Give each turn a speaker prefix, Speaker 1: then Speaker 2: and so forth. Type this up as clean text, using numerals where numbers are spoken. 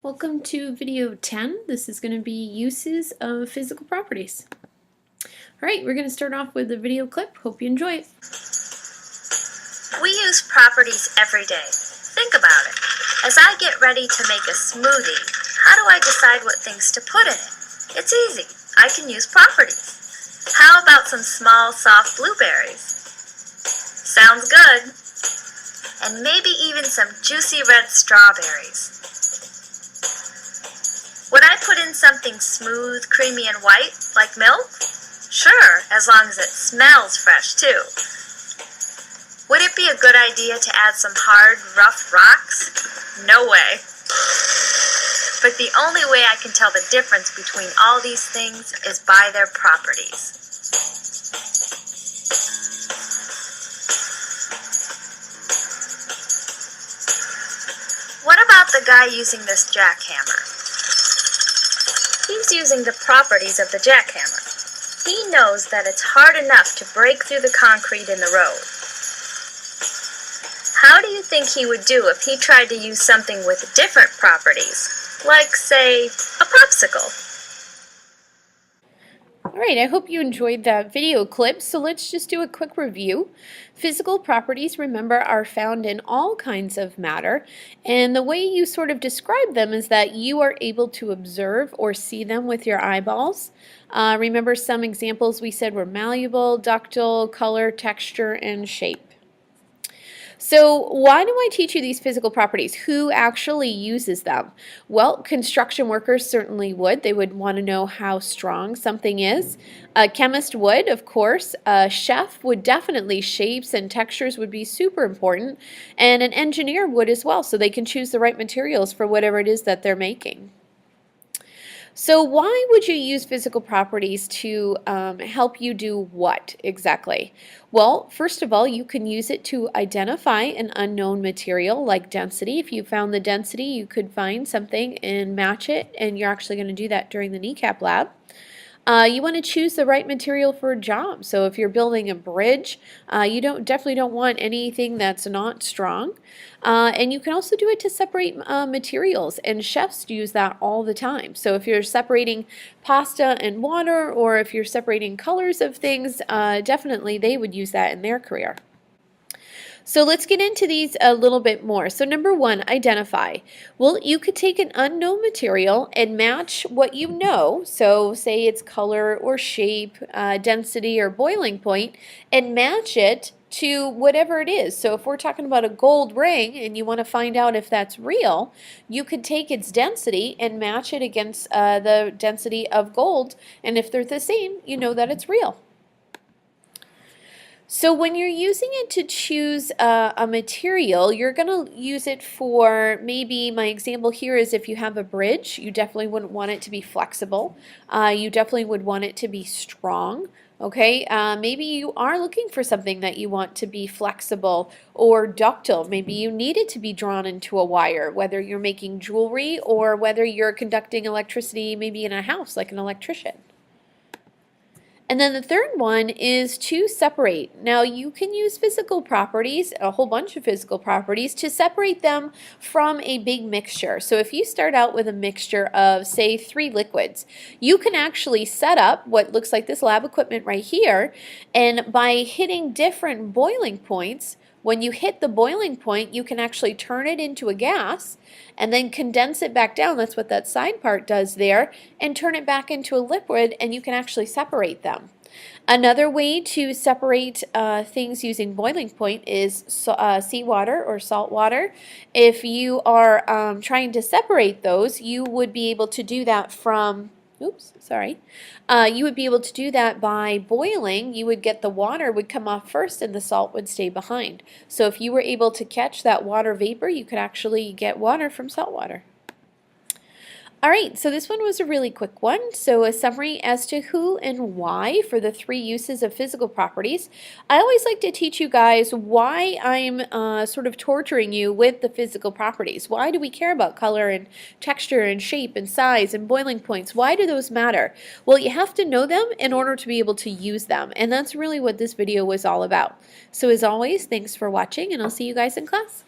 Speaker 1: Welcome to video 10. This is going to be uses of physical properties. Alright, we're going to start off with a video clip. Hope you enjoy it.
Speaker 2: We use properties every day. Think about it. As I get ready to make a smoothie, how do I decide what things to put in it? It's easy. I can use properties. How about some small, soft blueberries? Sounds good. And maybe even some juicy red strawberries. Would I put in something smooth, creamy, and white, like milk? Sure, as long as it smells fresh, too. Would it be a good idea to add some hard, rough rocks? No way. But the only way I can tell the difference between all these things is by their properties. What about the guy using this jackhammer? He's using the properties of the jackhammer. He knows that it's hard enough to break through the concrete in the road. How do you think he would do if he tried to use something with different properties, like, say, a popsicle?
Speaker 1: Alright, I hope you enjoyed that video clip, so let's just do a quick review. Physical properties, remember, are found in all kinds of matter, and the way you sort of describe them is that you are able to observe or see them with your eyeballs. Remember, some examples we said were malleable, ductile, color, texture, and shape. So why do I teach you these physical properties? Who actually uses them? Well, construction workers certainly would. They would want to know how strong something is. A chemist would, of course. A chef would definitely. Shapes and textures would be super important. And an engineer would as well, so they can choose the right materials for whatever it is that they're making. So why would you use physical properties to help you do what exactly? Well, first of all, you can use it to identify an unknown material like density. If you found the density, you could find something and match it, and you're actually going to do that during the kneecap lab. You want to choose the right material for a job. So if you're building a bridge, you definitely don't want anything that's not strong. And you can also do it to separate materials, and chefs use that all the time. So if you're separating pasta and water, or if you're separating colors of things, definitely they would use that in their career. So let's get into these a little bit more. So number one, identify. Well, you could take an unknown material and match what you know, so say it's color or shape, density or boiling point, and match it to whatever it is. So if we're talking about a gold ring and you want to find out if that's real, you could take its density and match it against the density of gold, and if they're the same, you know that it's real. So when you're using it to choose a material, you're going to use it for, maybe my example here is if you have a bridge, you definitely wouldn't want it to be flexible. You definitely would want it to be strong. Okay, maybe you are looking for something that you want to be flexible or ductile. Maybe you need it to be drawn into a wire, whether you're making jewelry or whether you're conducting electricity maybe in a house like an electrician. And then the third one is to separate. Now you can use physical properties, a whole bunch of physical properties, to separate them from a big mixture. So if you start out with a mixture of, say, 3 liquids, you can actually set up what looks like this lab equipment right here, and by hitting different boiling points, when you hit the boiling point, you can actually turn it into a gas and then condense it back down. That's what that side part does there, and turn it back into a liquid, and you can actually separate them. Another way to separate things using boiling point is seawater or salt water. If you are trying to separate those, you would be able to do that from you would be able to do that by boiling. You would get the water would come off first and the salt would stay behind. So if you were able to catch that water vapor, you could actually get water from salt water. Alright, so this one was a really quick one. So a summary as to who and why for the 3 uses of physical properties. I always like to teach you guys why I'm sort of torturing you with the physical properties. Why do we care about color and texture and shape and size and boiling points? Why do those matter? Well, you have to know them in order to be able to use them, and that's really what this video was all about. So as always, thanks for watching, and I'll see you guys in class.